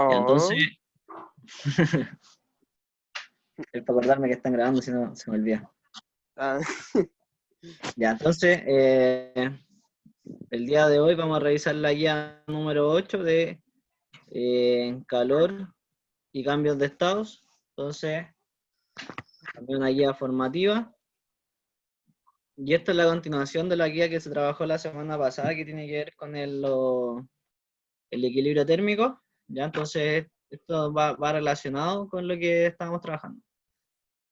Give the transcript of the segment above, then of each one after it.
Ya, entonces, Oh, es para acordarme que están grabando, si no se me olvida. ah, Ya, entonces, el día de hoy vamos a revisar la guía número 8 de calor y cambios de estados. Entonces, también una guía formativa. Y esta es la continuación de la guía que se trabajó la semana pasada, que tiene que ver con el equilibrio térmico. Ya, entonces, esto va relacionado con lo que estamos trabajando.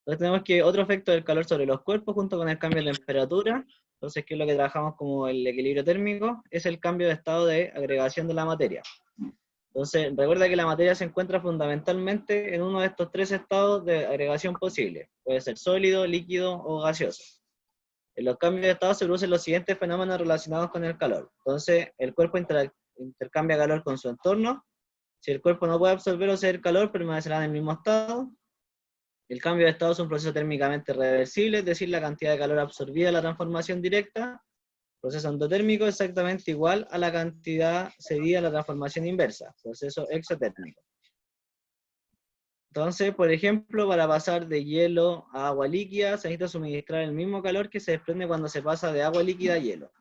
Entonces tenemos que otro efecto del calor sobre los cuerpos junto con el cambio de temperatura. Entonces, ¿qué es lo que trabajamos como el equilibrio térmico? Es el cambio de estado de agregación de la materia. Entonces, recuerda que la materia se encuentra fundamentalmente en uno de estos tres estados de agregación posible. Puede ser sólido, líquido o gaseoso. En los cambios de estado se producen los siguientes fenómenos relacionados con el calor. Entonces, el cuerpo intercambia calor con su entorno. Si el cuerpo no puede absorber o ceder calor, permanecerá en el mismo estado. El cambio de estado es un proceso térmicamente reversible, es decir, la cantidad de calor absorbida en la transformación directa, proceso endotérmico, exactamente igual a la cantidad cedida en la transformación inversa, proceso exotérmico. Entonces, por ejemplo, para pasar de hielo a agua líquida, se necesita suministrar el mismo calor que se desprende cuando se pasa de agua líquida a hielo.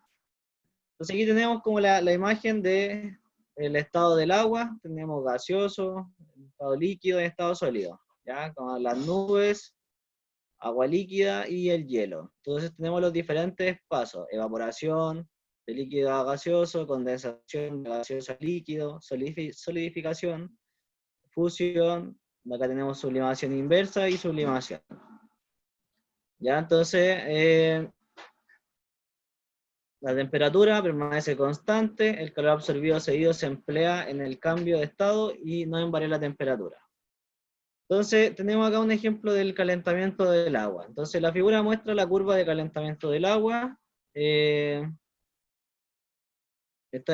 Entonces aquí tenemos como la imagen del estado del agua, tenemos gaseoso, estado líquido y estado sólido, ¿ya? Con las nubes, agua líquida y el hielo. Entonces tenemos los diferentes pasos: evaporación, de líquido a gaseoso, condensación de gaseoso a líquido, solidificación, fusión, acá tenemos sublimación inversa y sublimación. Ya, entonces, la temperatura permanece constante, el calor absorbido seguido se emplea en el cambio de estado y no en variar la temperatura. Entonces, tenemos acá un ejemplo del calentamiento del agua. Entonces, la figura muestra la curva de calentamiento del agua. Esta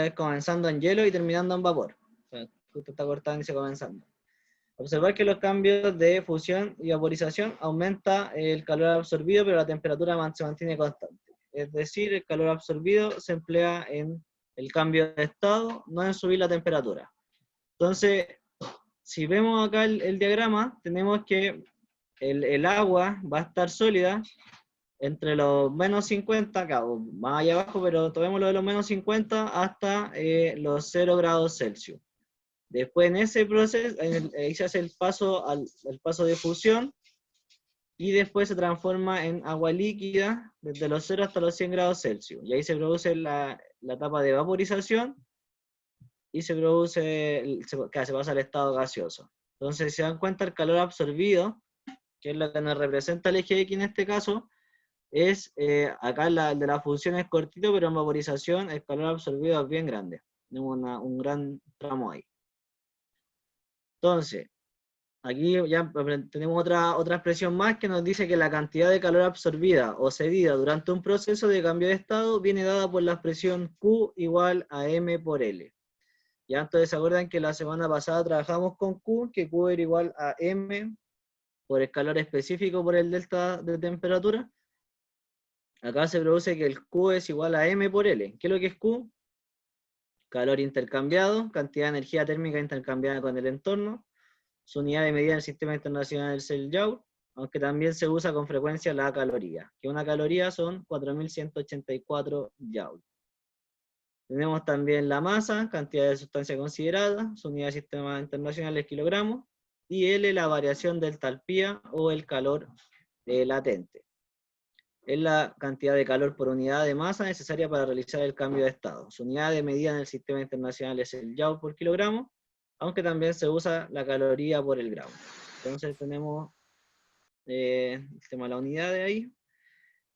es comenzando en hielo y terminando en vapor. O sea, justo está cortando y se comenzando. Observar que los cambios de fusión y vaporización aumenta el calor absorbido, pero la temperatura se mantiene constante. Es decir, el calor absorbido se emplea en el cambio de estado, no en subir la temperatura. Entonces, si vemos acá el diagrama, tenemos que el agua va a estar sólida entre los menos 50, acá, o más allá abajo, pero tomémoslo de los menos 50 hasta los 0 grados Celsius. Después en ese proceso, ahí se hace el paso de fusión, y después se transforma en agua líquida desde los 0 hasta los 100 grados Celsius. Y ahí se produce la etapa de vaporización, y se produce, se pasa al estado gaseoso. Entonces, si se dan cuenta, el calor absorbido, que es lo que nos representa el eje X en este caso, es, acá el de la fusión es cortito, pero en vaporización el calor absorbido es bien grande. Tenemos un gran tramo ahí. Entonces, aquí ya tenemos otra expresión más que nos dice que la cantidad de calor absorbida o cedida durante un proceso de cambio de estado viene dada por la expresión Q igual a M por L. Ya, entonces se acuerdan que la semana pasada trabajamos con Q, que Q era igual a M por el calor específico por el delta de temperatura. Acá se produce que el Q es igual a M por L. ¿Qué es lo que es Q? Calor intercambiado, cantidad de energía térmica intercambiada con el entorno. Su unidad de medida en el Sistema Internacional es el Joule, aunque también se usa con frecuencia la caloría, que una caloría son 4184 Joule. Tenemos también la masa, cantidad de sustancia considerada, su unidad del Sistema Internacional es kilogramos, y L, la variación de entalpía o el calor latente. Es la cantidad de calor por unidad de masa necesaria para realizar el cambio de estado. Su unidad de medida en el Sistema Internacional es el Joule por kilogramo, aunque también se usa la caloría por el gramo. Entonces tenemos el tema de la unidad de ahí.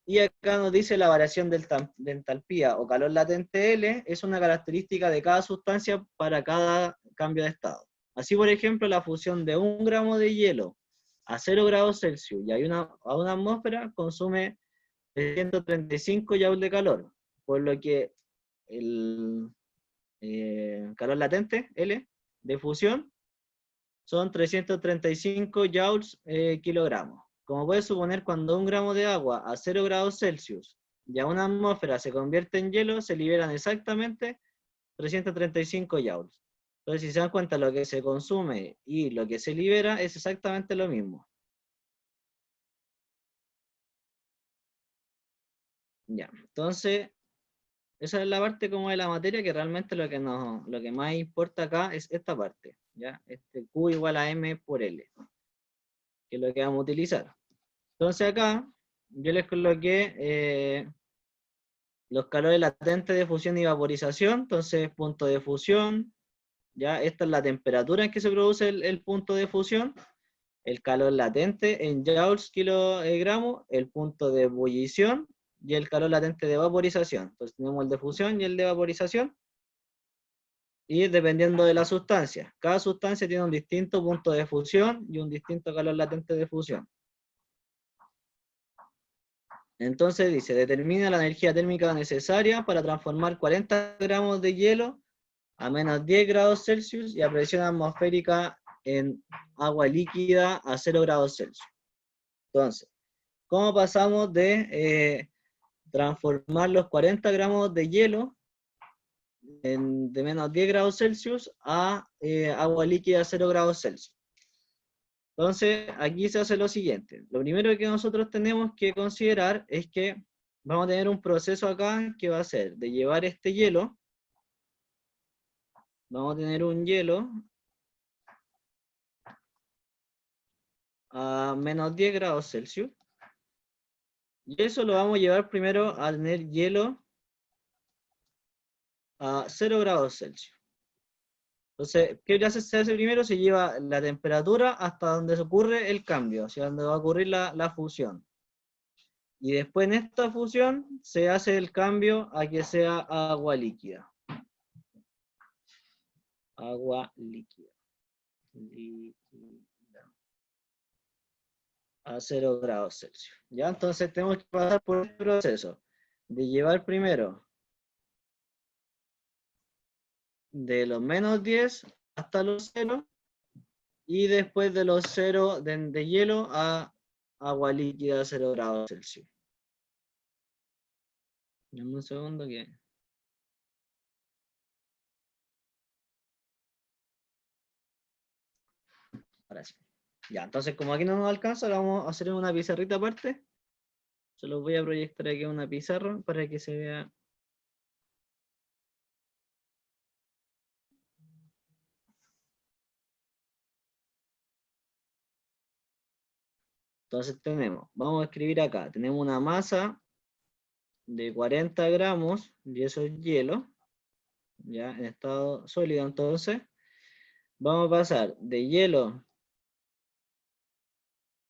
Y acá nos dice la variación de entalpía o calor latente L es una característica de cada sustancia para cada cambio de estado. Así, por ejemplo, la fusión de 1 gramo de hielo a 0 grados Celsius y a una atmósfera consume 335 joules de calor, por lo que el calor latente, L, de fusión, son 335 joules kilogramos. Como puedes suponer, cuando 1 gramo de agua a 0 grados Celsius y a una atmósfera se convierte en hielo, se liberan exactamente 335 joules. Entonces, si se dan cuenta, lo que se consume y lo que se libera es exactamente lo mismo. Ya, entonces, esa es la parte como de la materia que realmente lo que más importa acá es esta parte, ¿ya? Este Q igual a M por L, que es lo que vamos a utilizar. Entonces acá, yo les coloqué los calores latentes de fusión y vaporización, entonces punto de fusión, ¿ya? Esta es la temperatura en que se produce el punto de fusión, el calor latente en joules kilogramos, el punto de ebullición y el calor latente de vaporización. Entonces tenemos el de fusión y el de vaporización, y dependiendo de la sustancia. Cada sustancia tiene un distinto punto de fusión y un distinto calor latente de fusión. Entonces dice, determina la energía térmica necesaria para transformar 40 gramos de hielo a menos 10 grados Celsius y a presión atmosférica en agua líquida a 0 grados Celsius. Entonces, ¿cómo pasamos de transformar los 40 gramos de hielo de menos 10 grados Celsius a agua líquida a 0 grados Celsius? Entonces, aquí se hace lo siguiente. Lo primero que nosotros tenemos que considerar es que vamos a tener un proceso acá que va a ser de llevar este hielo, vamos a tener un hielo a menos 10 grados Celsius, y eso lo vamos a llevar primero a tener hielo a 0 grados Celsius. Entonces, ¿qué se hace primero? Se lleva la temperatura hasta donde se ocurre el cambio, hacia donde va a ocurrir la fusión. Y después en esta fusión se hace el cambio a que sea agua líquida. Agua líquida. A 0 grados Celsius. ¿Ya? Entonces tenemos que pasar por el proceso de llevar primero de los menos 10 hasta los 0, y después de los 0 de hielo a agua líquida a 0 grados Celsius. Dame un segundo que... Ahora sí. Ya, entonces como aquí no nos alcanza, lo vamos a hacer en una pizarrita aparte. Se los voy a proyectar aquí en una pizarra para que se vea. Entonces vamos a escribir acá, tenemos una masa de 40 gramos, y eso es hielo, ya en estado sólido. Entonces vamos a pasar de hielo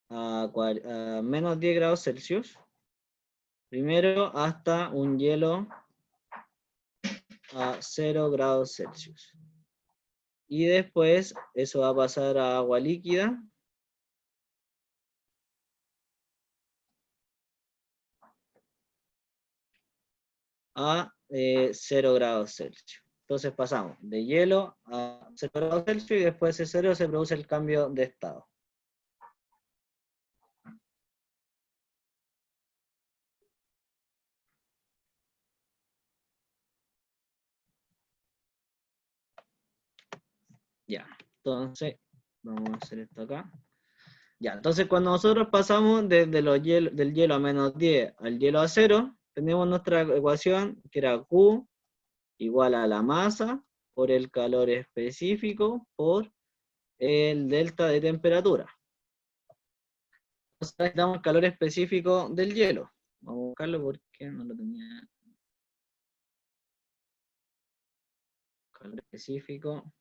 a menos 10 grados Celsius, primero hasta un hielo a 0 grados Celsius. Y después eso va a pasar a agua líquida a 0 grados Celsius. Entonces pasamos de hielo a 0 grados Celsius y después de 0 se produce el cambio de estado. Ya, entonces vamos a hacer esto acá. Ya, entonces cuando nosotros pasamos desde del hielo a menos 10 al hielo a 0, tenemos nuestra ecuación que era Q igual a la masa por el calor específico por el delta de temperatura. Entonces damos el calor específico del hielo. Vamos a buscarlo porque no lo tenía. Calor específico.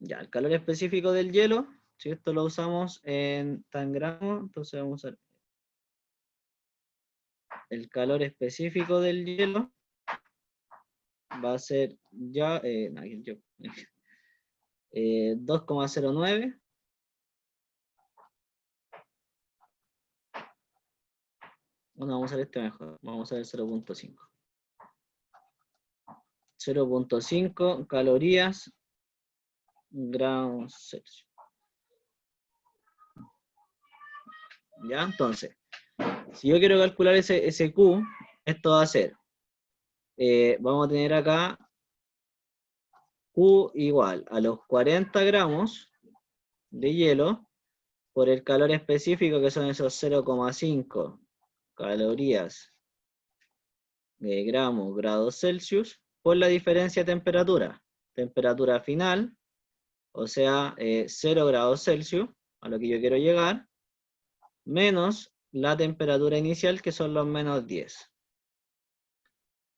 Ya, el calor específico del hielo, si esto lo usamos en tan gramos, entonces vamos a usar el calor específico del hielo, va a ser ya 2,09. Bueno, vamos a usar este mejor, vamos a usar el 0,5. 0,5 calorías grados Celsius. Ya, entonces, si yo quiero calcular ese Q, esto va a ser vamos a tener acá Q igual a los 40 gramos de hielo por el calor específico, que son esos 0,5 calorías de gramos grados Celsius, por la diferencia de temperatura. Temperatura final, o sea, 0 grados Celsius, a lo que yo quiero llegar, menos la temperatura inicial, que son los menos 10.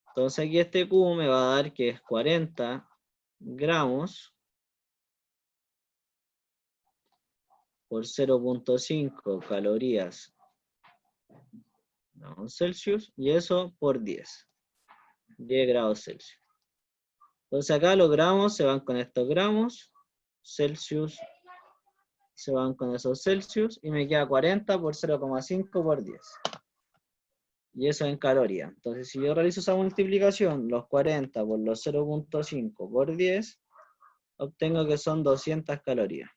Entonces aquí este Q me va a dar que es 40 gramos por 0,5 calorías grados Celsius, y eso por 10 grados Celsius. Entonces acá los gramos se van con estos gramos, Celsius se van con esos Celsius, y me queda 40 por 0,5 por 10. Y eso en calorías. Entonces si yo realizo esa multiplicación, los 40 por los 0,5 por 10, obtengo que son 200 calorías.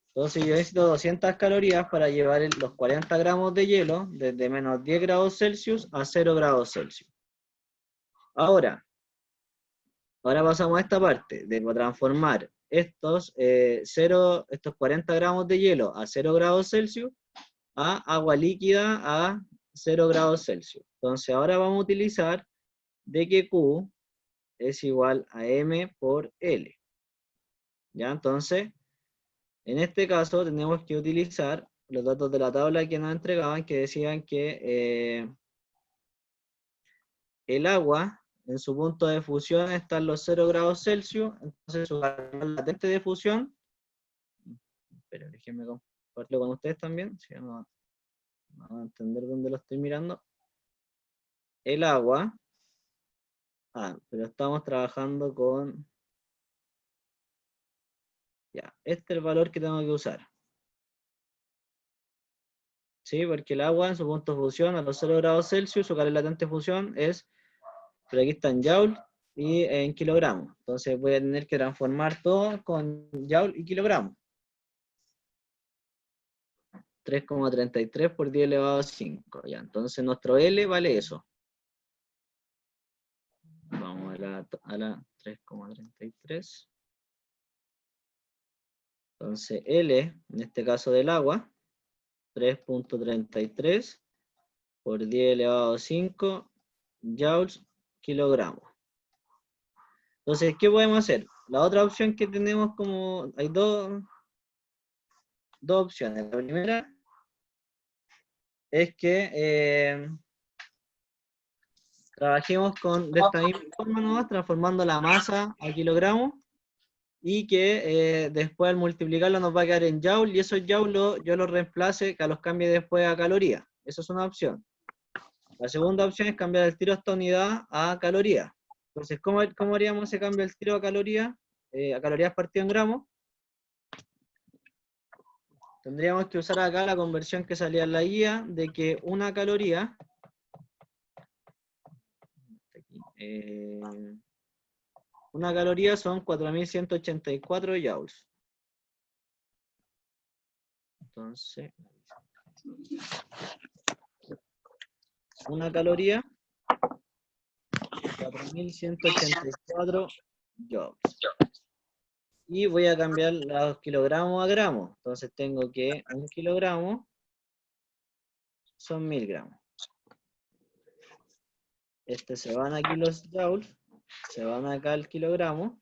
Entonces yo necesito 200 calorías para llevar los 40 gramos de hielo desde menos 10 grados Celsius a 0 grados Celsius. Ahora pasamos a esta parte de transformar estos 40 gramos de hielo a 0 grados Celsius a agua líquida a 0 grados Celsius. Entonces ahora vamos a utilizar de que Q es igual a M por L. ¿Ya? Entonces, en este caso tenemos que utilizar los datos de la tabla que nos entregaban, que decían que el agua en su punto de fusión está en los 0 grados Celsius, entonces su calor latente de fusión, pero déjenme compartirlo con ustedes también, si no van a entender dónde lo estoy mirando. El agua, pero estamos trabajando con, ya, este es el valor que tengo que usar. ¿Sí? Porque el agua en su punto de fusión a los 0 grados Celsius, su calor latente de fusión es, pero aquí está en joule y en kilogramos. Entonces voy a tener que transformar todo con joule y kilogramos. 3,33 por 10 elevado a 5. Ya, entonces nuestro L vale eso. Vamos a la 3,33. Entonces L, en este caso del agua, 3,33 por 10 elevado a 5 joules kilogramos. Entonces, ¿qué podemos hacer? La otra opción que tenemos, como hay dos opciones. La primera es que trabajemos de esta misma forma nomás, transformando la masa a kilogramos, y que después al multiplicarlo nos va a quedar en joule, y esos joule yo los reemplace, que los cambie después a calorías. Esa es una opción. La segunda opción es cambiar el tiro esta unidad a calorías. Entonces, ¿cómo haríamos ese cambio del tiro a calorías partido en gramos? Tendríamos que usar acá la conversión que salía en la guía, de que una caloría, son 4184 joules. Entonces, una caloría, 4184 joules. Y voy a cambiar los kilogramos a gramos. Entonces tengo que 1 kilogramo son 1000 gramos. Se van aquí los joules, se van acá el kilogramo,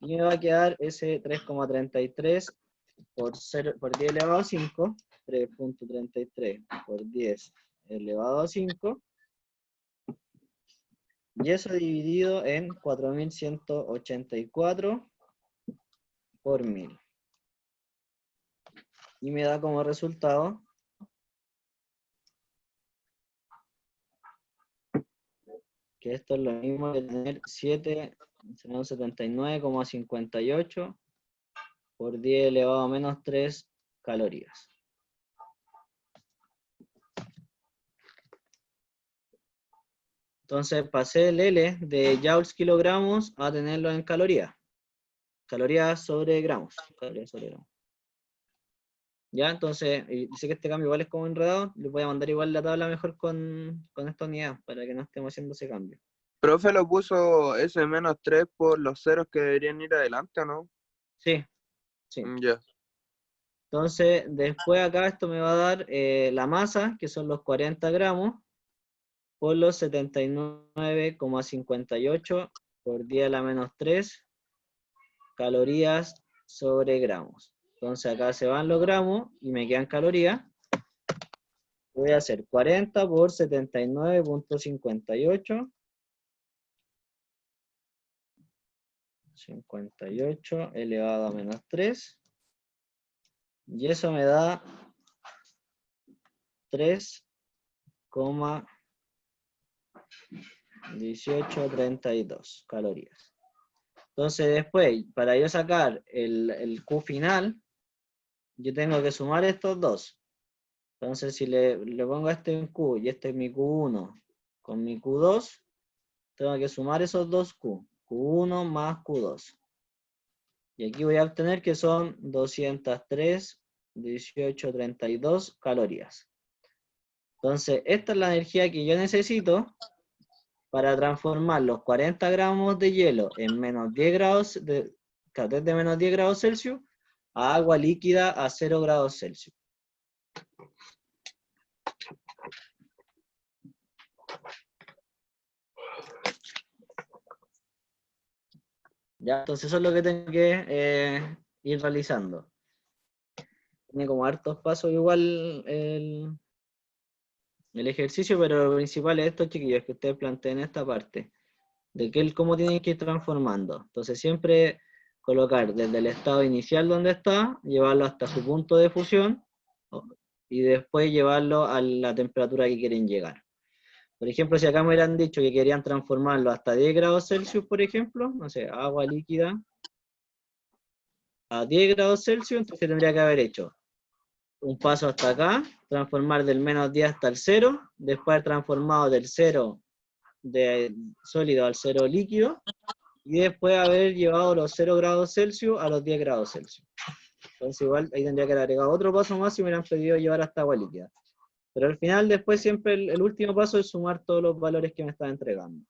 y me va a quedar ese 3,33 por 10 elevado a 5, 3,33 por 10 elevado a 5, y eso dividido en 4184 por 1000. Y me da como resultado que esto es lo mismo que tener 79,58 por 10 elevado a menos 3 calorías. Entonces pasé el L de joules kilogramos a tenerlo en calorías. Calorías sobre gramos. ¿Ya? Entonces, y sé que este cambio igual es como enredado, les voy a mandar igual la tabla mejor con esta unidad, para que no estemos haciendo ese cambio. Profe, lo puso ese menos 3 por los ceros que deberían ir adelante, ¿o no? Sí, sí. Ya. Entonces, después acá esto me va a dar la masa, que son los 40 gramos, por los 79,58 por 10 a la menos 3 calorías sobre gramos. Entonces acá se van los gramos y me quedan calorías. Voy a hacer 40 por 79,58. 58 elevado a menos 3. Y eso me da 3,1832 calorías. Entonces después, para yo sacar el Q final, yo tengo que sumar estos dos. Entonces si le pongo este en Q y este es mi Q1 con mi Q2, tengo que sumar esos dos Q. Q1 más Q2. Y aquí voy a obtener que son 203,1832 calorías. Entonces, esta es la energía que yo necesito para transformar los 40 gramos de hielo en menos 10 grados, de menos 10 grados Celsius, a agua líquida a 0 grados Celsius. ¿Ya? Entonces eso es lo que tengo que ir realizando. Tiene como hartos pasos igual el ejercicio, pero lo principal es esto, chiquillos, que ustedes planteen esta parte, de que cómo tienen que ir transformando. Entonces siempre colocar desde el estado inicial donde está, llevarlo hasta su punto de fusión, y después llevarlo a la temperatura que quieren llegar. Por ejemplo, si acá me hubieran dicho que querían transformarlo hasta 10 grados Celsius, por ejemplo, no sé, agua líquida a 10 grados Celsius, entonces tendría que haber hecho un paso hasta acá, transformar del menos 10 hasta el 0, después transformado del 0 de sólido al 0 líquido, y después haber llevado los 0 grados Celsius a los 10 grados Celsius. Entonces igual ahí tendría que haber agregado otro paso más si me hubieran pedido llevar hasta agua líquida. Pero al final después siempre el último paso es sumar todos los valores que me está entregando.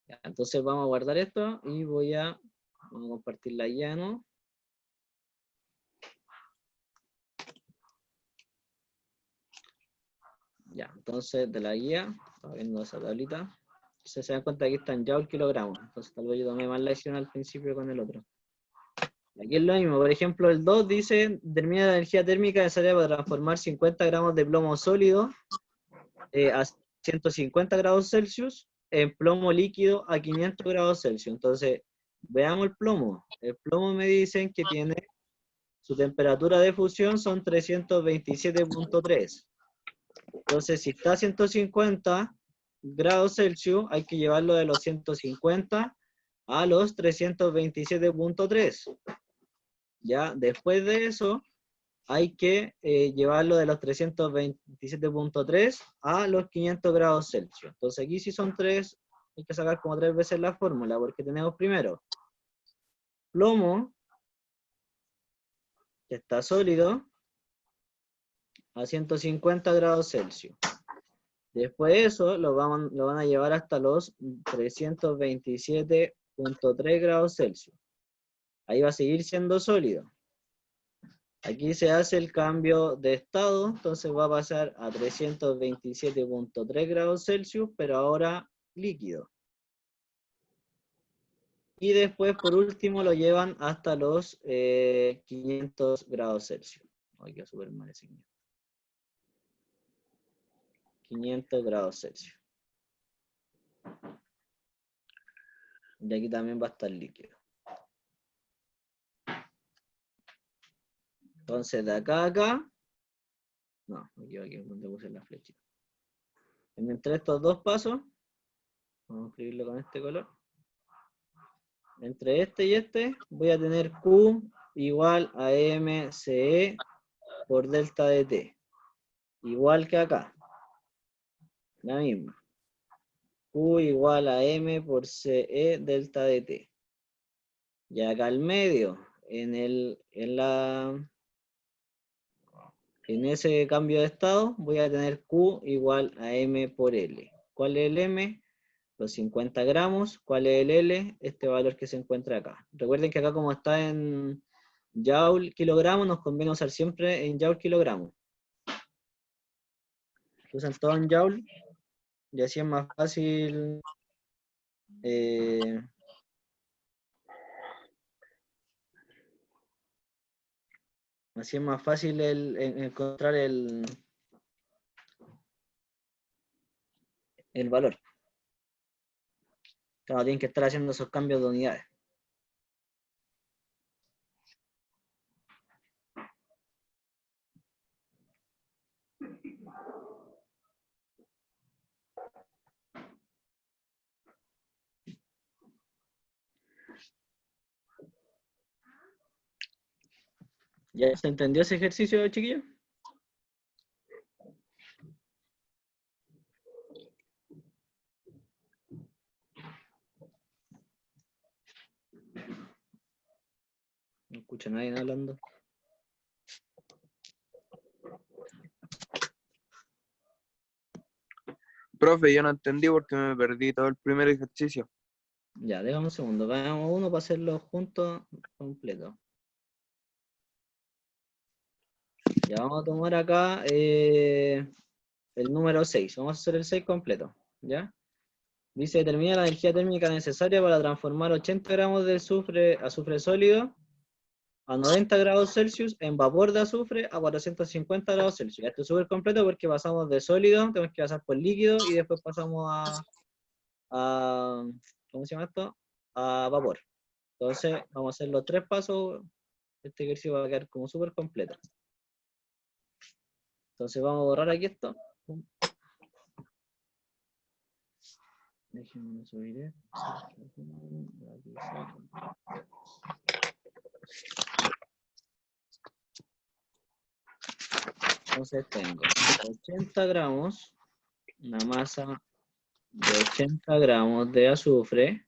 Ya, entonces vamos a guardar esto y vamos a compartir la guía, ¿no? Ya, entonces de la guía, estaba viendo esa tablita. Se dan cuenta que aquí están ya el kilogramo. Entonces tal vez yo tomé más la decisión al principio con el otro. Aquí es lo mismo, por ejemplo, el 2 dice, determina la energía térmica necesaria para transformar 50 gramos de plomo sólido a 150 grados Celsius en plomo líquido a 500 grados Celsius. Entonces, veamos el plomo. El plomo me dicen que tiene, su temperatura de fusión son 327,3. Entonces, si está a 150 grados Celsius, hay que llevarlo de los 150 a los 327,3. Ya, después de eso, hay que llevarlo de los 327,3 a los 500 grados Celsius. Entonces aquí sí son 3, hay que sacar como 3 veces la fórmula, porque tenemos primero plomo, que está sólido, a 150 grados Celsius. Después de eso lo van a llevar hasta los 327,3 grados Celsius. Ahí va a seguir siendo sólido. Aquí se hace el cambio de estado, entonces va a pasar a 327,3 grados Celsius, pero ahora líquido. Y después, por último, lo llevan hasta los 500 grados Celsius. Ay, qué súper mal ese 500 grados Celsius. Y aquí también va a estar líquido. Entonces, de acá a acá, no, me equivoqué, donde puse la flechita. Entre estos dos pasos, vamos a escribirlo con este color. Entre este y este, voy a tener Q igual a MCE por delta de T. Igual que acá. La misma. Q igual a M por CE delta de T. Y acá al medio, en ese cambio de estado, voy a tener Q igual a M por L. ¿Cuál es el M? Los 50 gramos. ¿Cuál es el L? Este valor que se encuentra acá. Recuerden que acá como está en Joule kilogramo, nos conviene usar siempre en Joule kilogramo. Usan todo en Joule y así es más fácil encontrar el valor. Claro, tienen que estar haciendo esos cambios de unidades. ¿Ya se entendió ese ejercicio, chiquillos? No escucho a nadie hablando. Profe, yo no entendí porque me perdí todo el primer ejercicio. Ya, déjame un segundo. Vamos uno para hacerlo juntos, completo. Ya vamos a tomar acá el número 6. Vamos a hacer el 6 completo. ¿Ya? Dice, determina la energía térmica necesaria para transformar 80 gramos de azufre sólido a 90 grados Celsius en vapor de azufre a 450 grados Celsius. Esto es súper completo porque pasamos de sólido, tenemos que pasar por líquido y después pasamos a ¿cómo se llama esto? A vapor. Entonces, vamos a hacer los 3 pasos. Este ejercicio va a quedar como súper completo. Entonces, vamos a borrar aquí esto. Déjenme subir esto. Entonces, tengo 80 gramos, una masa de 80 gramos de azufre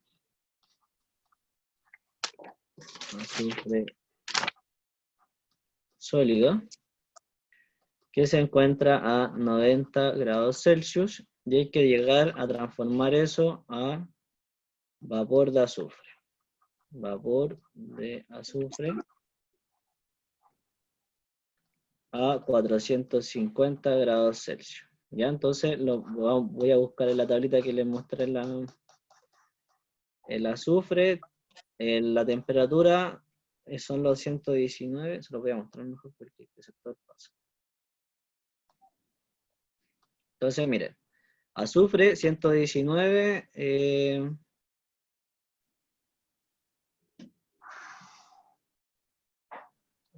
sólido, que se encuentra a 90 grados Celsius, y hay que llegar a transformar eso a vapor de azufre. Vapor de azufre a 450 grados Celsius. Ya, entonces voy a buscar en la tablita que les mostré el azufre, la temperatura son los 119, se los voy a mostrar mejor porque es todo el paso. Entonces, miren, azufre 119,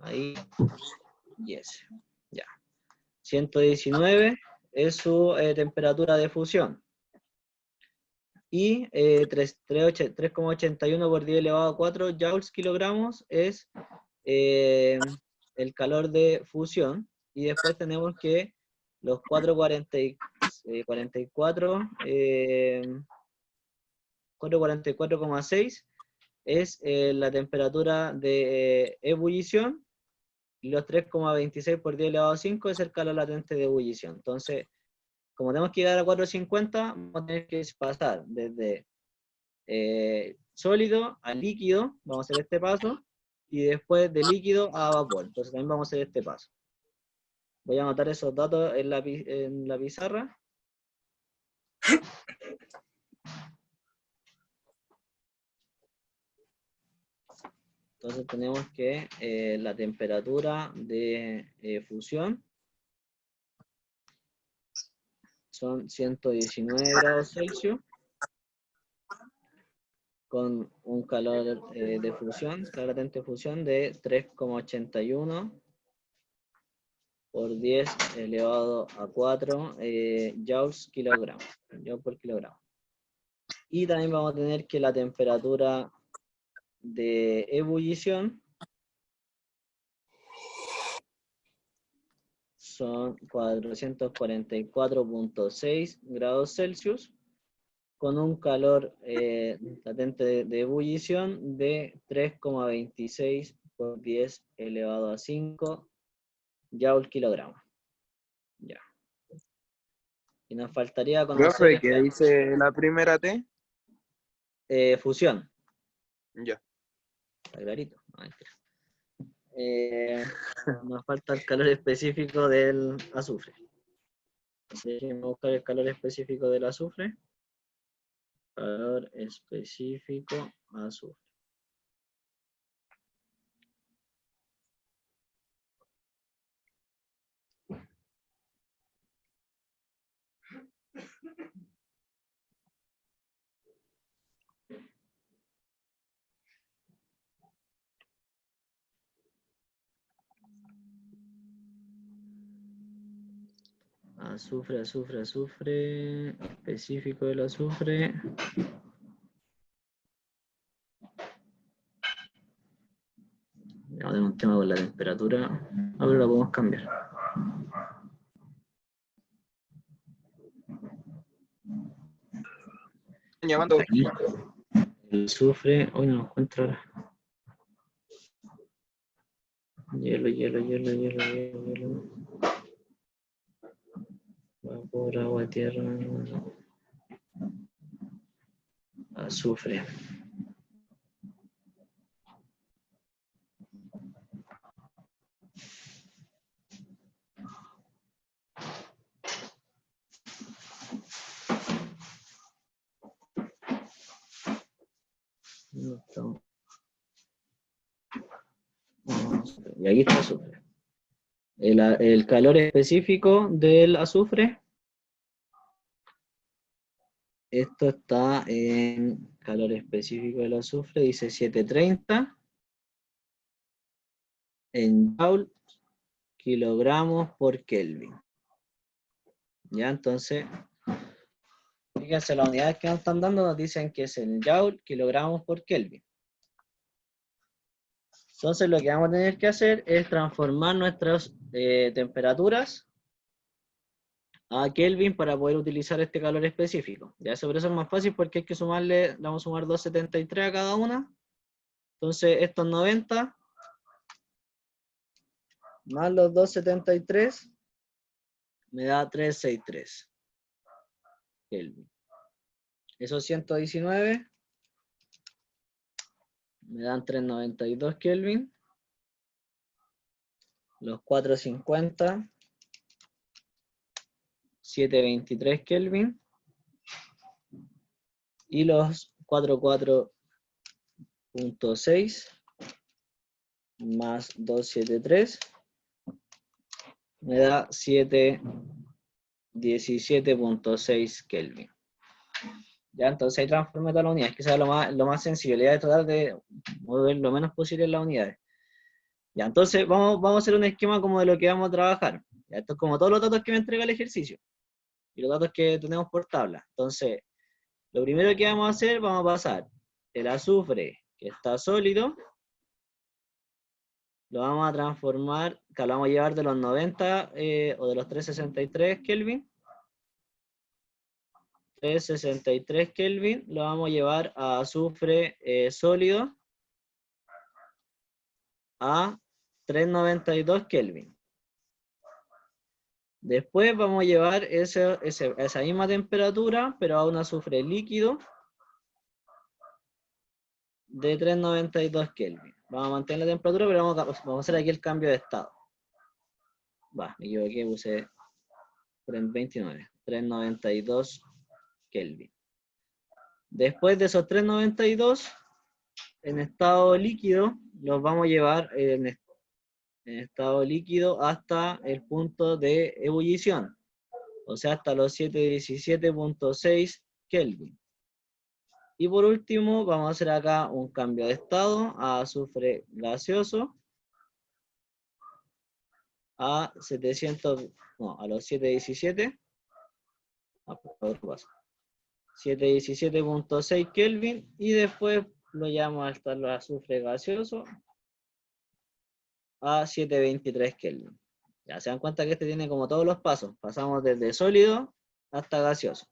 ahí, yes, ya. 119 es su temperatura de fusión. Y 3,81 por 10 elevado a 4 joules kilogramos es el calor de fusión. Y después tenemos que los 444,6 es la temperatura de ebullición, y los 3,26 por 10 elevado a 5 es el calor latente de ebullición. Entonces, como tenemos que llegar a 450, vamos a tener que pasar desde sólido a líquido, vamos a hacer este paso, y después de líquido a vapor. Entonces también vamos a hacer este paso. Voy a anotar esos datos en la pizarra. Entonces tenemos que la temperatura de fusión son 119 grados Celsius, con un calor de fusión, calor latente de fusión de 3,81 por 10 elevado a 4 joules kilogramo, joule por kilogramo. Y también vamos a tener que la temperatura de ebullición son 444,6 grados Celsius, con un calor latente de ebullición de 3,26 por 10 elevado a 5 joule kilogramo. Ya. Y nos faltaría conocer Profe, ¿qué dice la primera T? fusión. Ya. Está clarito. No, mentira. Nos falta el calor específico del azufre. Déjenme buscar el calor específico del azufre. Calor específico azufre. Azufre, azufre, azufre. Específico del azufre. Vamos a tener un tema con la temperatura. Ah, pero la podemos cambiar. Están llamando. Aquí. El azufre. Hoy no lo encuentro ahora. Hielo, hielo, hielo, hielo, hielo, hielo. Vapor, agua, tierra. Azufre. Y aquí está el azufre. El calor específico del azufre. Esto está en calor específico del azufre, dice 730 en joule kilogramos por Kelvin. Ya, entonces, fíjense, las unidades que nos están dando nos dicen que es el joule kilogramos por Kelvin. Entonces, lo que vamos a tener que hacer es transformar nuestras temperaturas a Kelvin para poder utilizar este calor específico. Ya, por eso es más fácil porque hay que sumarle, le vamos a sumar 273 a cada una. Entonces, estos 90 más los 273 me da 363 Kelvin. Esos 119 me dan 392 Kelvin. Los 450, 723 Kelvin. Y los 44.6 más 273 me da 717.6 Kelvin. Ya, entonces ahí transformé todas las unidades, que sea lo más sencillo. La idea es tratar de mover lo menos posible las unidades. Ya, entonces vamos a hacer un esquema como de lo que vamos a trabajar. Ya, esto es como todos los datos que me entrega el ejercicio. Y los datos que tenemos por tabla. Entonces, lo primero que vamos a hacer, vamos a pasar el azufre que está sólido, lo vamos a transformar, que lo vamos a llevar de los 90 o de los 363 Kelvin. 363 Kelvin, lo vamos a llevar a azufre sólido a 392 Kelvin. Después vamos a llevar esa misma temperatura, pero a un azufre líquido de 392 Kelvin. Vamos a mantener la temperatura, pero vamos a hacer aquí el cambio de estado. Va, me equivoqué, puse 329, 392 Kelvin. Después de esos 392, en estado líquido, los vamos a llevar en estado líquido hasta el punto de ebullición, o sea, hasta los 717.6 Kelvin. Y por último, vamos a hacer acá un cambio de estado a azufre gaseoso a 700, no, a los 717. 717.6 Kelvin y después lo llamo hasta el azufre gaseoso a 723 Kelvin. Ya se dan cuenta que este tiene como todos los pasos. Pasamos desde sólido hasta gaseoso.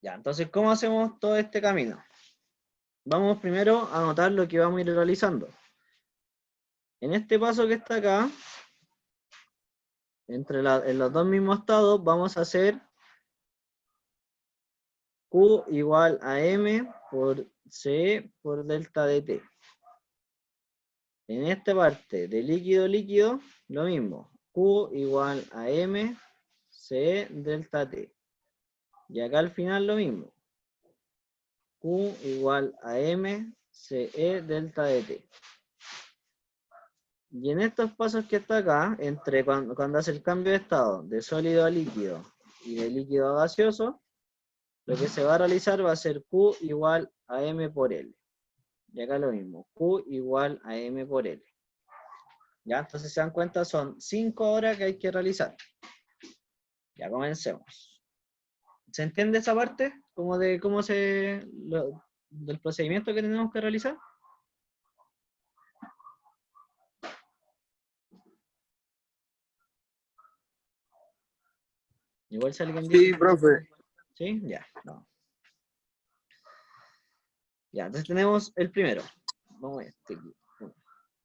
Ya, entonces, ¿cómo hacemos todo este camino? Vamos primero a anotar lo que vamos a ir realizando. En este paso que está acá, en los dos mismos estados, vamos a hacer Q igual a M por C por delta de T. En esta parte de líquido, lo mismo. Q igual a M, C delta T. Y acá al final lo mismo. Q igual a M, CE delta de T. Y en estos pasos que está acá, entre cuando hace el cambio de estado de sólido a líquido y de líquido a gaseoso, lo que se va a realizar va a ser Q igual a M por L. Y acá lo mismo, Q igual a M por L. ¿Ya? Entonces se dan cuenta, son 5 horas que hay que realizar. Ya comencemos. ¿Se entiende esa parte? Como de cómo del procedimiento que tenemos que realizar. Igual si alguien dice Sí, que... profe. ¿Sí? Ya, no. Ya, entonces tenemos el primero. Vamos a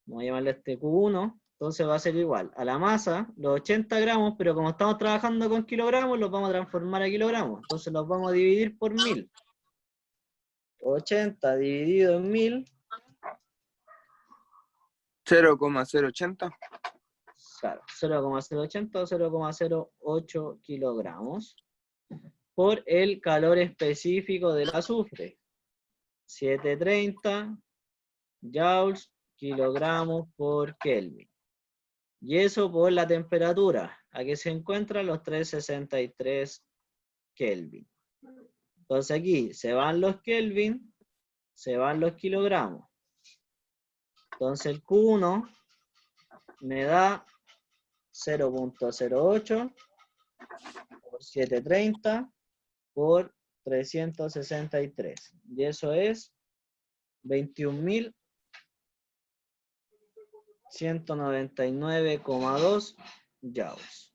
llamarle este Q1. Entonces va a ser igual a la masa, los 80 gramos, pero como estamos trabajando con kilogramos, los vamos a transformar a kilogramos. Entonces los vamos a dividir por 1000. 80 dividido en 1000, 0,080. claro, 0,080 o 0,08 kilogramos por el calor específico del azufre. 730 joules kilogramos por Kelvin. Y eso por la temperatura, a que se encuentran los 363 Kelvin. Entonces aquí se van los Kelvin, se van los kilogramos. Entonces el Q1 me da 0,08 por 730 por 363. Y eso es 21.199,2 joules.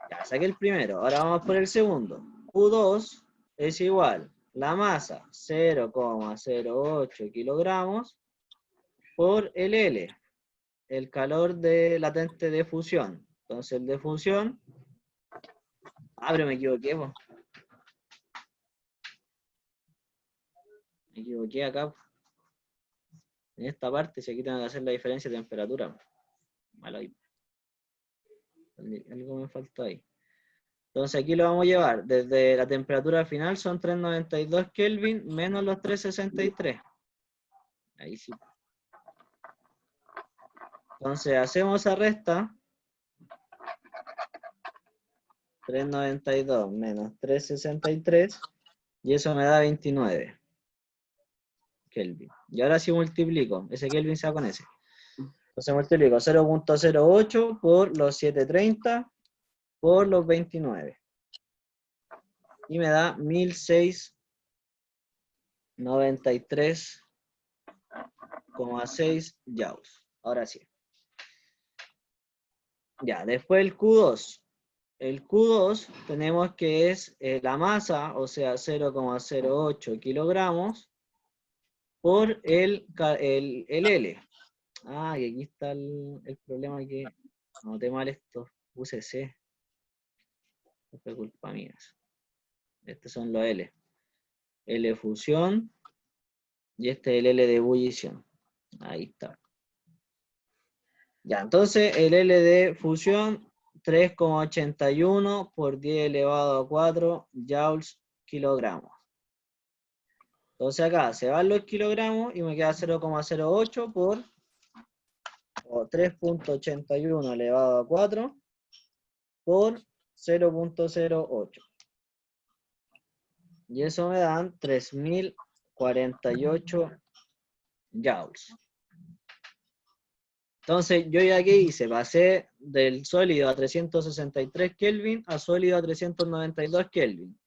Ya saqué el primero, ahora vamos por el segundo. Q2 es igual, la masa 0,08 kilogramos por el L, el calor latente de fusión. Entonces el de fusión, pero me equivoqué, po. Me equivoqué acá. En esta parte, si aquí tengo que hacer la diferencia de temperatura. Malo ahí. Algo me faltó ahí. Entonces aquí lo vamos a llevar. Desde la temperatura final son 392 Kelvin menos los 363. Ahí sí. Entonces hacemos esa resta. 392 menos 363. Y eso me da 29 Kelvin. Y ahora sí multiplico. Ese Kelvin se va con ese. Entonces multiplico 0,08 por los 730 por los 29. Y me da 1693,6 joules. Ahora sí. Ya, después el Q2. El Q2 tenemos que es la masa, o sea, 0,08 kilogramos por el L. Ah, y aquí está el problema que anoté mal esto. Puse C. No fue culpa mía. Estos son los L. L fusión y este es el L de ebullición. Ahí está. Ya, entonces el L de fusión 3,81 por 10 elevado a 4 joules kilogramos. Entonces acá se van los kilogramos y me queda 0,08 por 3,81 elevado a 4 por 0,08. Y eso me dan 3048 joules. Entonces yo ya que hice, pasé del sólido a 363 Kelvin a sólido a 392 Kelvin.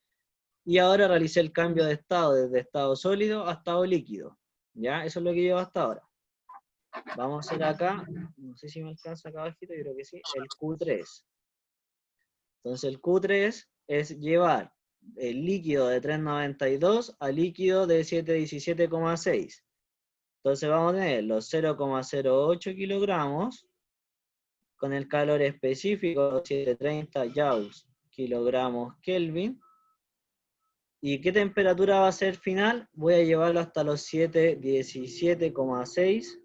Y ahora realicé el cambio de estado desde estado sólido a estado líquido. ¿Ya? Eso es lo que llevo hasta ahora. Vamos a hacer acá, no sé si me alcanza acá abajito, yo creo que sí, el Q3. Entonces el Q3 es llevar el líquido de 3,92 a líquido de 717,6. Entonces vamos a tener los 0,08 kilogramos con el calor específico, 730 joules kilogramos Kelvin. ¿Y qué temperatura va a ser final? Voy a llevarlo hasta los 717,6.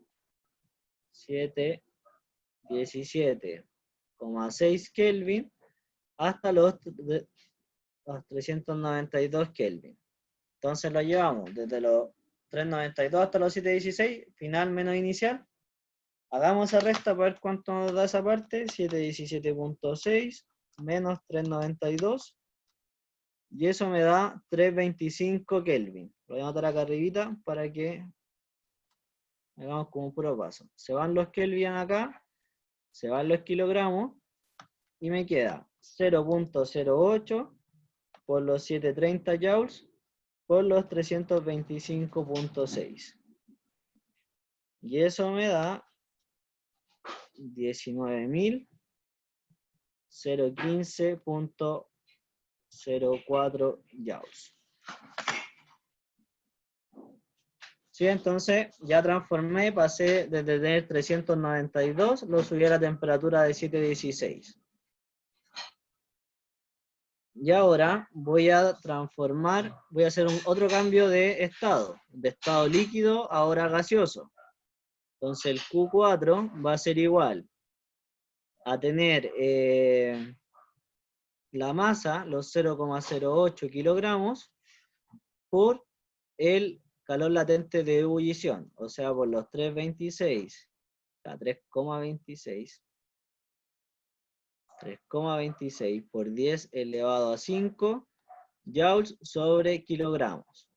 717,6 Kelvin hasta los 392 Kelvin. Entonces lo llevamos desde los 392 hasta los 716, final menos inicial. Hagamos esa resta para ver cuánto nos da esa parte. 717,6 menos 392. Y eso me da 325 Kelvin. Lo voy a anotar acá arribita para que hagamos como un puro paso. Se van los Kelvin acá, se van los kilogramos, y me queda 0,08 por los 730 joules por los 325,6. Y eso me da 19.015.04 joules. Sí, entonces ya transformé, pasé desde tener 392, lo subí a la temperatura de 716. Y ahora voy a transformar, voy a hacer otro cambio de estado líquido a ahora gaseoso. Entonces el Q4 va a ser igual a tener la masa, los 0,08 kilogramos, por el calor latente de ebullición, o sea, por los 3,26, a 3,26 por 10 elevado a 5 joules sobre kilogramos.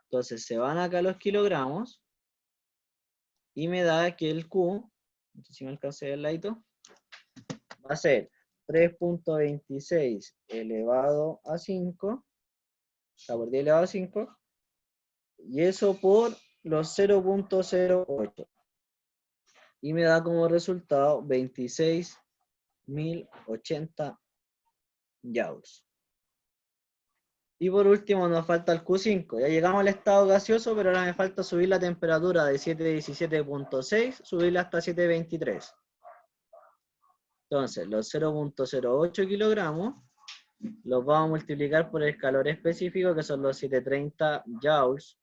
Entonces se van acá los kilogramos y me da que el Q, no sé si me alcancé el ladito, va a ser 3,26 elevado a 5, o sea, por 10 elevado a 5, y eso por los 0,08. Y me da como resultado 26.080 joules. Y por último nos falta el Q5. Ya llegamos al estado gaseoso, pero ahora me falta subir la temperatura de 717,6, subirla hasta 723. Entonces, los 0,08 kilogramos los vamos a multiplicar por el calor específico, que son los 730 joules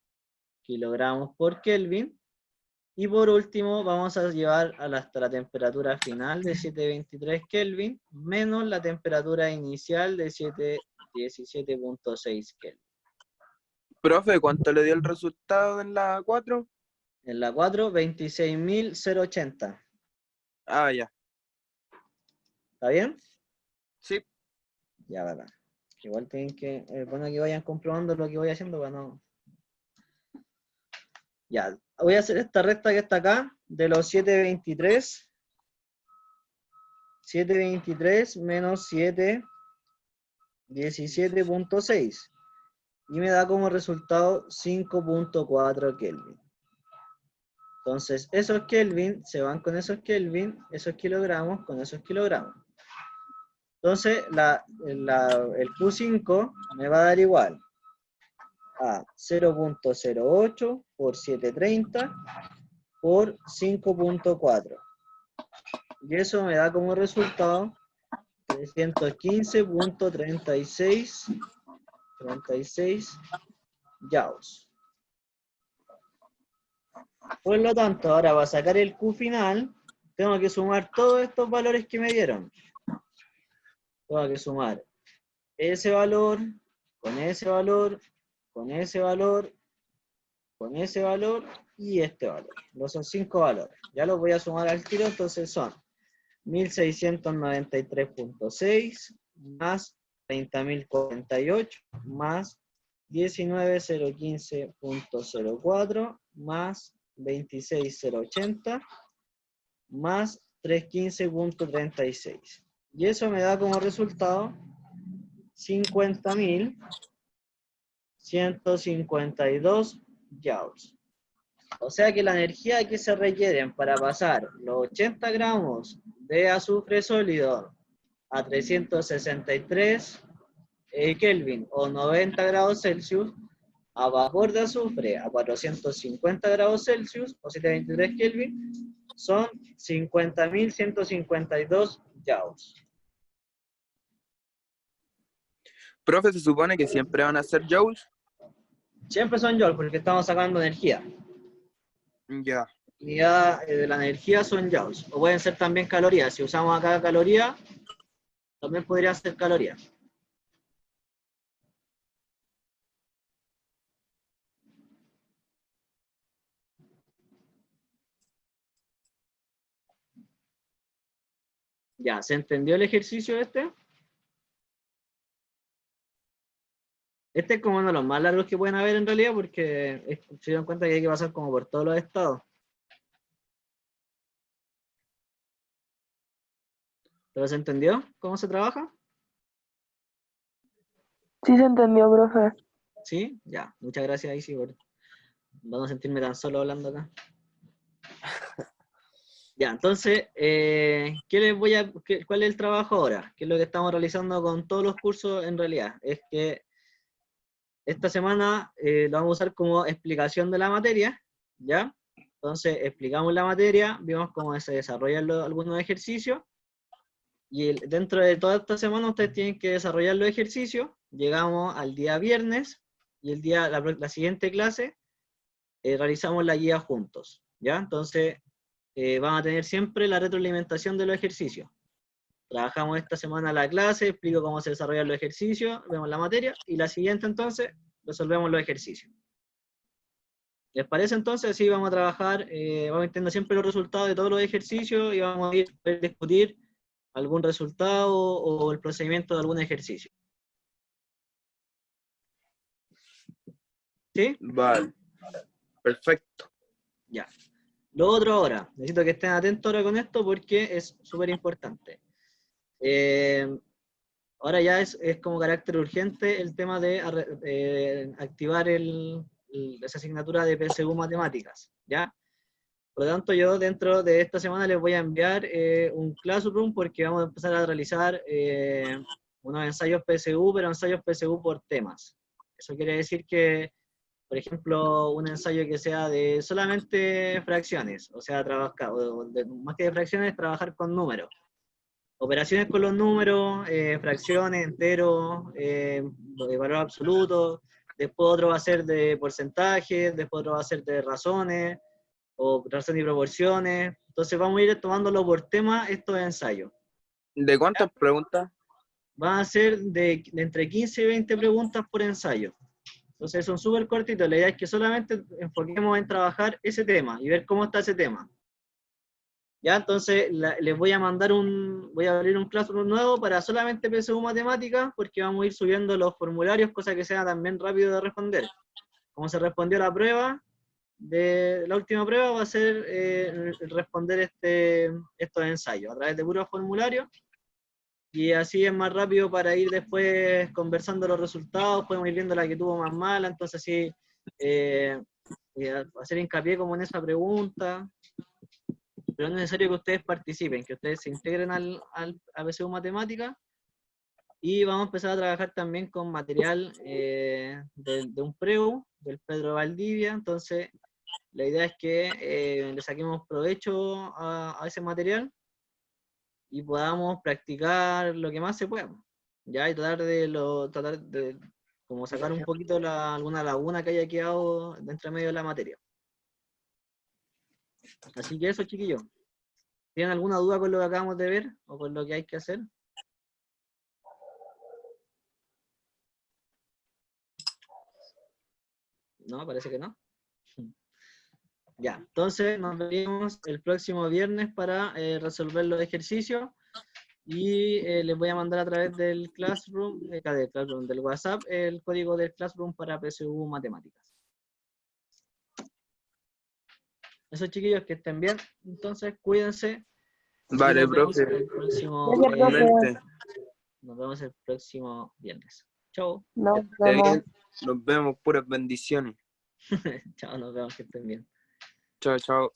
kilogramos por Kelvin. Y por último, vamos a llevar hasta la temperatura final de 723 Kelvin, menos la temperatura inicial de 717,6 Kelvin. Profe, ¿cuánto le dio el resultado en la 4? En la 4, 26.080. Ah, ya. ¿Está bien? Sí. Ya, verdad. Igual tienen que, bueno, que vayan comprobando lo que voy haciendo para no... Ya, voy a hacer esta recta que está acá, de los 723 menos 717,6. Y me da como resultado 5,4 Kelvin. Entonces, esos Kelvin se van con esos Kelvin, esos kilogramos con esos kilogramos. Entonces, el Q5 me va a dar igual a 0,08 por 730 por 5,4. Y eso me da como resultado 315,36 joules. Por lo tanto, ahora para sacar el Q final, tengo que sumar todos estos valores que me dieron. Tengo que sumar ese valor, con ese valor, con ese valor, con ese valor y este valor. Los son 5 valores. Ya los voy a sumar al tiro, entonces son 1693,6 más 30.048 más 19.015,04 más 26.080 más 315,36. Y eso me da como resultado 50.152 joules. O sea que la energía que se requieren para pasar los 80 gramos de azufre sólido a 363 Kelvin o 90 grados Celsius a vapor de azufre a 450 grados Celsius o 723 Kelvin son 50.152 joules. Profe, se supone que siempre van a ser joules. Siempre son joules porque estamos sacando energía. Ya. Unidad de la energía son joules. O pueden ser también calorías. Si usamos acá caloría, también podría ser caloría. Ya, ¿se entendió el ejercicio este? Este es como uno de los más largos que pueden haber en realidad porque se dieron cuenta que hay que pasar como por todos los estados. ¿Pero se entendió cómo se trabaja? Sí se entendió, profe. ¿Sí? Ya, muchas gracias, Isi, por no sentirme tan solo hablando acá. Ya, entonces, ¿cuál es el trabajo ahora? ¿Qué es lo que estamos realizando con todos los cursos en realidad? Es que esta semana lo vamos a usar como explicación de la materia, ¿ya? Entonces, explicamos la materia, vimos cómo se desarrollan algunos ejercicios, y dentro de toda esta semana ustedes tienen que desarrollar los ejercicios. Llegamos al día viernes, y la siguiente clase realizamos la guía juntos, ¿ya? Entonces, van a tener siempre la retroalimentación de los ejercicios. Trabajamos esta semana la clase, explico cómo se desarrollan los ejercicios, vemos la materia, y la siguiente entonces resolvemos los ejercicios. ¿Les parece entonces? Sí, vamos a trabajar, vamos a entender siempre los resultados de todos los ejercicios y vamos a discutir algún resultado o el procedimiento de algún ejercicio. ¿Sí? Vale. Perfecto. Ya. Lo otro ahora, necesito que estén atentos ahora con esto porque es súper importante. Ahora ya es como carácter urgente el tema de activar esa asignatura de PSU Matemáticas, ¿ya? Por lo tanto, yo dentro de esta semana les voy a enviar un Classroom porque vamos a empezar a realizar unos ensayos PSU, pero ensayos PSU por temas. Eso quiere decir que, por ejemplo, un ensayo que sea de solamente fracciones, o sea, más que de fracciones, trabajar con números. Operaciones con los números, fracciones, enteros, de valor absoluto, después otro va a ser de porcentajes, después otro va a ser de razones, o razones y proporciones. Entonces vamos a ir tomándolo por tema estos ensayos. ¿De cuántas preguntas? Van a ser de entre 15 y 20 preguntas por ensayo. Entonces son súper cortitos. La idea es que solamente enfoquemos en trabajar ese tema y ver cómo está ese tema. Ya, entonces les voy a voy a abrir un Classroom nuevo para solamente PSU Matemáticas, porque vamos a ir subiendo los formularios, cosa que sea también rápido de responder. Como se respondió la prueba, la última prueba va a ser responder estos ensayos a través de puros formularios, y así es más rápido para ir después conversando los resultados, podemos ir viendo la que tuvo más mala, entonces sí, hacer hincapié como en esa pregunta. Pero es necesario que ustedes participen, que ustedes se integren a PSU Matemática, y vamos a empezar a trabajar también con material de un PREU, del Pedro Valdivia. Entonces, la idea es que le saquemos provecho a ese material y podamos practicar lo que más se pueda, ¿ya? Y tratar de como sacar un poquito alguna laguna que haya quedado dentro medio de la materia. Así que eso, chiquillos. ¿Tienen alguna duda con lo que acabamos de ver o con lo que hay que hacer? No, parece que no. Ya, entonces nos vemos el próximo viernes para resolver los ejercicios, y les voy a mandar a través del Classroom, del WhatsApp, el código del Classroom para PSU Matemáticas. Eso, chiquillos, que estén bien. Entonces, cuídense. Vale, profe. Nos vemos el próximo viernes. Chao. Nos vemos. Nos vemos, puras bendiciones. Chao, nos vemos, que estén bien. Chao, chao.